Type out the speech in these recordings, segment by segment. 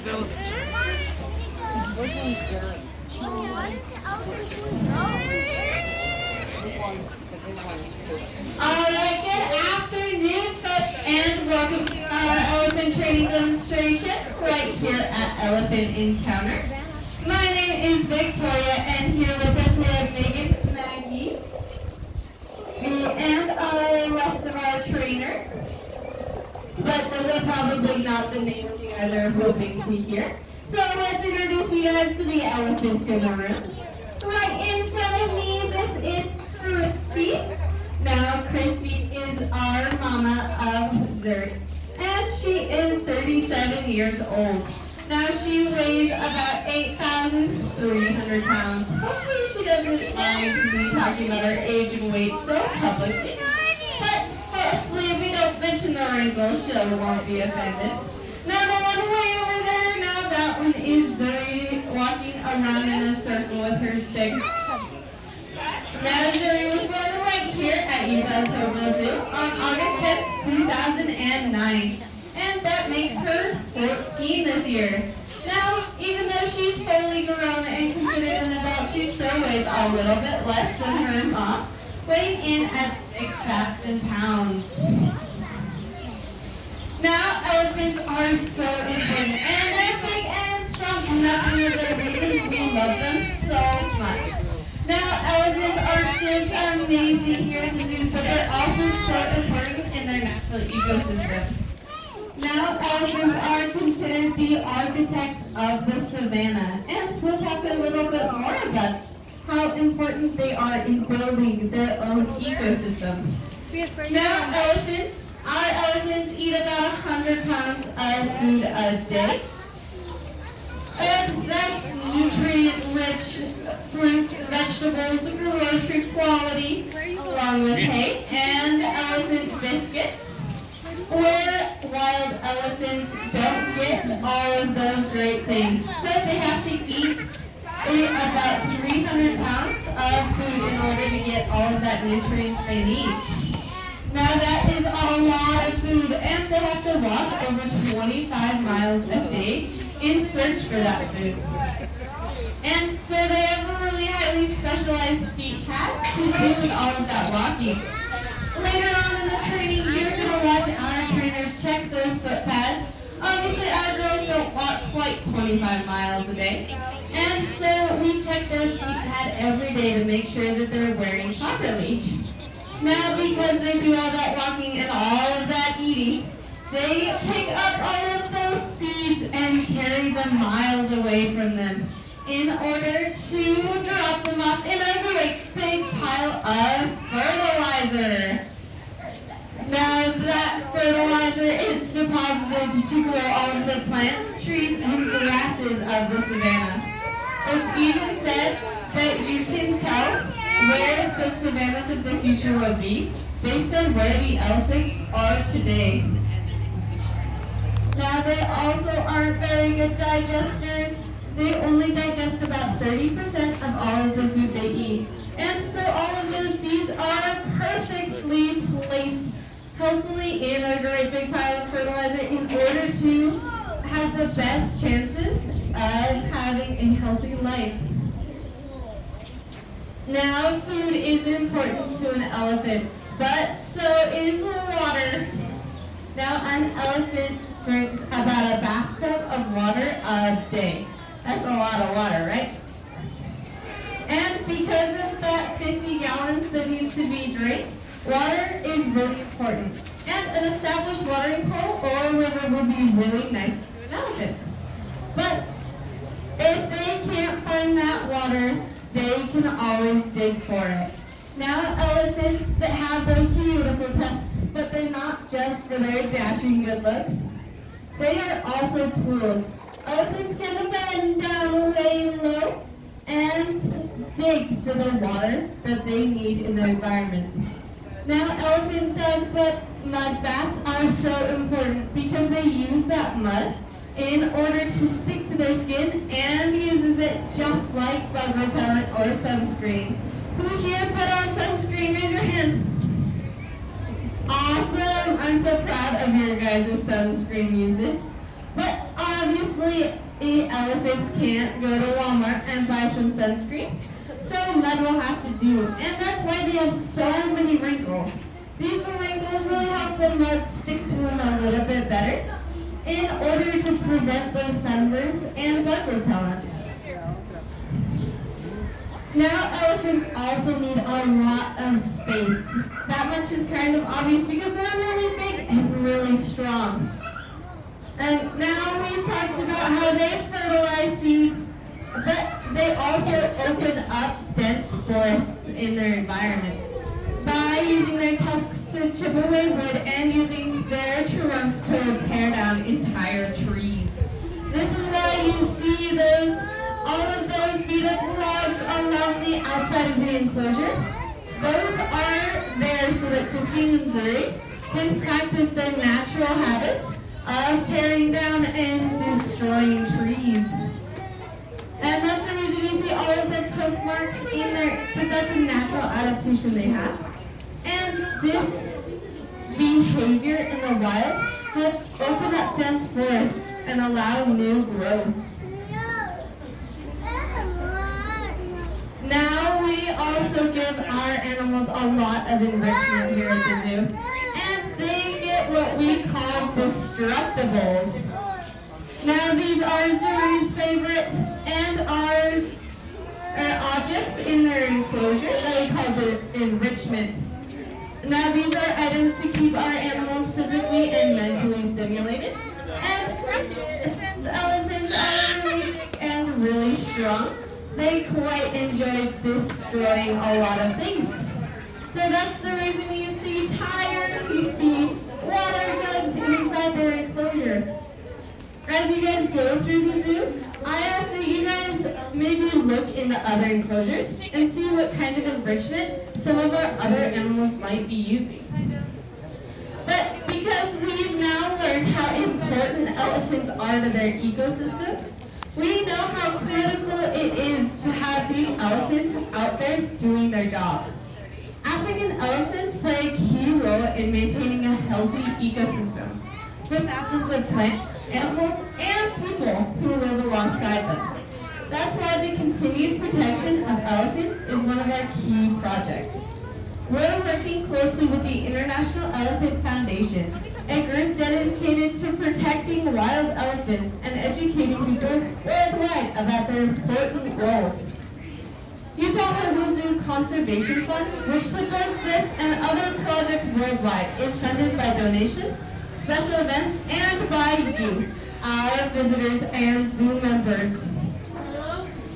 Alright, good afternoon, folks, and welcome to our elephant training demonstration right here at Elephant Encounter. My name is Victoria, and here with us we have Megan, Maggie, and the rest of our trainers. But those are probably not the names you guys are hoping to hear. So let's introduce you guys to the elephants in the room. Right in front of me, this is Christie. Now, Christie is our mama of Zuri, and she is 37 years old. Now, she weighs about 8,300 pounds. Hopefully, she doesn't mind me talking about her age and weight so publicly. But hopefully, if we don't mention the wrinkles, she won't be offended. Now, the one way over there, now that one is Zuri walking around in a circle with her stick. Now, Zuri was born right here at Utah's Hobo Zoo on August 10th, 2009. And that makes her 14 this year. Now, even though she's fully grown and considered an adult, she still weighs a little bit less than her mom, weighing in at 6,000 pounds. Now, elephants are so important, and they're big and strong, and that's one of the reasons we love them so much. Now, elephants are just amazing here in the zoos, but they're also so important in their natural ecosystem. Now, elephants are considered the architects of the savannah, and we'll talk a little bit more about how important they are in building their own ecosystem. Now, our elephants eat about 100 pounds of food a day. And that's nutrient-rich fruits, vegetables, grocery quality, along with hay, and elephant biscuits. Where wild elephants don't get all of those great things. So they have to eat about 300 pounds of food in order to get all of that nutrients they need. Now that is a lot of food, and they have to walk over 25 miles a day in search for that food. And so they have a really highly specialized feet pads to do all of that walking. Later on in the training, you're going to watch our trainers check those foot pads. Obviously, our girls don't walk quite 25 miles a day. And so we check their feet pad every day to make sure that they're wearing properly. Now, because they do all that walking and all of that eating, they pick up all of those seeds and carry them miles away from them in order to drop them off in a great big pile of fertilizer. Now, that fertilizer is deposited to grow all of the plants, trees, and grasses of the savannah. It's even said that you can tell where the savannas of the future will be based on where the elephants are today. Now, they also aren't very good digesters. They only digest about 30% of all of the food they eat. And so all of those seeds are perfectly placed healthily in a great big pile of fertilizer in order to have the best chances of having a healthy life. Now, food is important to an elephant, but so is water. Now, an elephant drinks about a bathtub of water a day. That's a lot of water, right? And because of that 50 gallons that needs to be drank, water is really important. And an established watering hole or river would be really nice to an elephant. But if they can't find that water, they can always dig for it. Now, elephants that have those beautiful tusks, but they're not just for their dashing good looks. They are also tools. Elephants can bend down way low and dig for the water that they need in their environment. Now, elephant dug foot mud baths are so important because they use that mud in order to stick to their skin and uses it just like bug repellent or sunscreen. Who here put on sunscreen? Raise your hand. Awesome! I'm so proud of your guys' sunscreen usage. But Obviously, elephants can't go to Walmart and buy some sunscreen, so mud will have to do, and that's why they have so many wrinkles. These wrinkles really help the mud stick to them a little bit better in order to prevent those sunburns and bug repellent. Now elephants also need a lot of space. That much is kind of obvious because they're really big and really strong. And now we've talked about how they fertilize seeds, but they also open up dense forests in their environment by using their tusks to chip away wood and using their trunks to tear down entire trees. This is why you see all of those beat up logs around the outside of the enclosure. Those are there so that Christie and Zuri can practice their natural habits of tearing down and destroying trees. And that's the reason you see all of their poke marks in there, because that's a natural adaptation they have. And this behavior in the wild helps open up dense forests and allow new growth. Now we also give our animals a lot of enrichment here at the zoo. And they get what we call destructibles. Now these are Zuri's favorite and our objects in their enclosure that we call the enrichment. Now these are items to keep our animals physically and mentally stimulated. And since elephants are really big and really strong, they quite enjoy destroying a lot of things. So that's the reason you see tires, you see water jugs inside their enclosure. As you guys go through the zoo, I ask that you guys maybe look into other enclosures and see what kind of enrichment some of our other animals might be using. But because we've now learned how important elephants are to their ecosystem, we know how critical it is to have these elephants out there doing their jobs. African elephants play a key role in maintaining a healthy ecosystem with thousands of plants, animals, and people who live alongside them. That's why the continued protection of elephants is one of our key projects. We're working closely with the International Elephant Foundation, a group dedicated to protecting wild elephants and educating people worldwide about their important roles. Utah Zoo Conservation Fund, which supports this and other projects worldwide, is funded by donations, special events, and by you, our visitors and zoo members.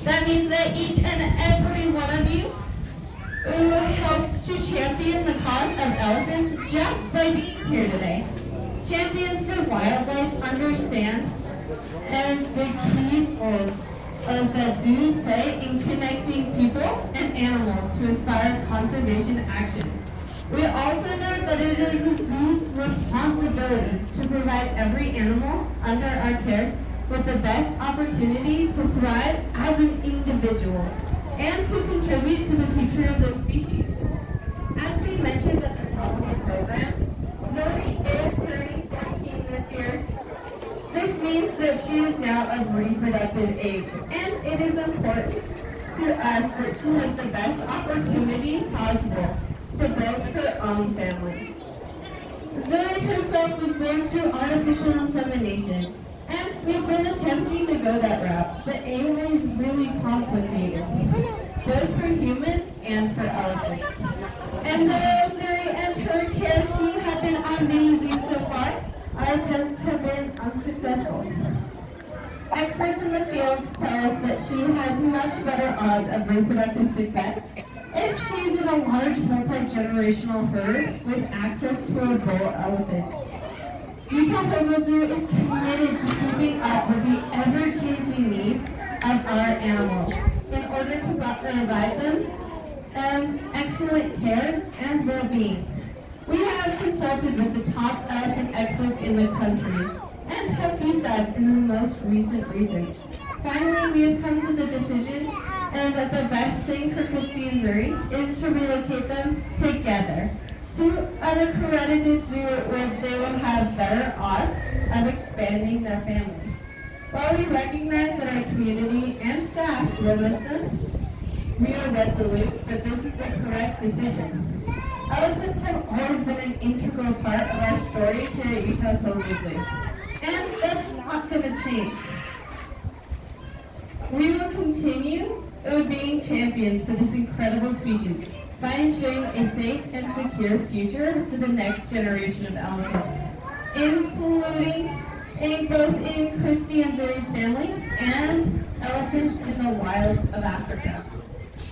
That means that each and every one of you who helped to champion the cause of elephants just by being here today. Champions for Wildlife understand and the key roles that zoos play in connecting people and animals to inspire conservation action. We also know that it is the zoo's responsibility to provide every animal under our care with the best opportunity to thrive as an individual and to contribute to the future of their species. As we mentioned at the top of the program, Zuri is turning 14 this year. This means that she is now of reproductive age, and it is important to us that she has the best opportunity possible to build her own family. Zuri herself was born through artificial insemination, and we've been attempting to go that route, but AOA is really complicated, both for humans and for elephants. And though Zuri and her care team have been amazing so far, our attempts have been unsuccessful. Experts in the field tell us that she has much better odds of reproductive success if she's in a large multi-generational herd with access to a bull elephant. Utah Zoo is committed to keeping up with the ever-changing needs of our animals in order to provide them excellent care and well-being. We have consulted with the top elephant experts in the country and have deep dived in the most recent research. Finally, we have come to the decision that the best thing for Christie and Zuri is to relocate them together to an accredited zoo where they will have better odds of expanding their family. While we recognize that our community and staff will miss them, we are resolute that this is the correct decision. Elephants have always been an integral part of our story here at Utah's Home Zoo, and that's not going to change. We will continue being champions for this incredible species by ensuring a safe and secure future for the next generation of elephants, including both in Christie and Zuri's family and elephants in the wilds of Africa.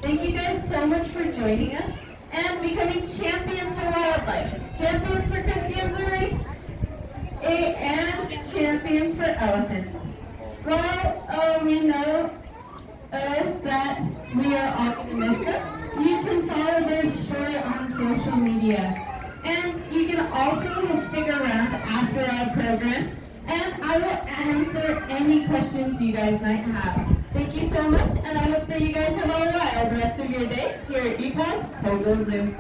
Thank you guys so much for joining us and becoming champions for wildlife, champions for Christie and Zuri, and champions for elephants. While we know that we are all going to miss them, you can follow their story on social media. And you can also stick around after our program, and I will answer any questions you guys might have. Thank you so much, and I hope that you guys have a wild rest of your day here at Utah's Home Zoo.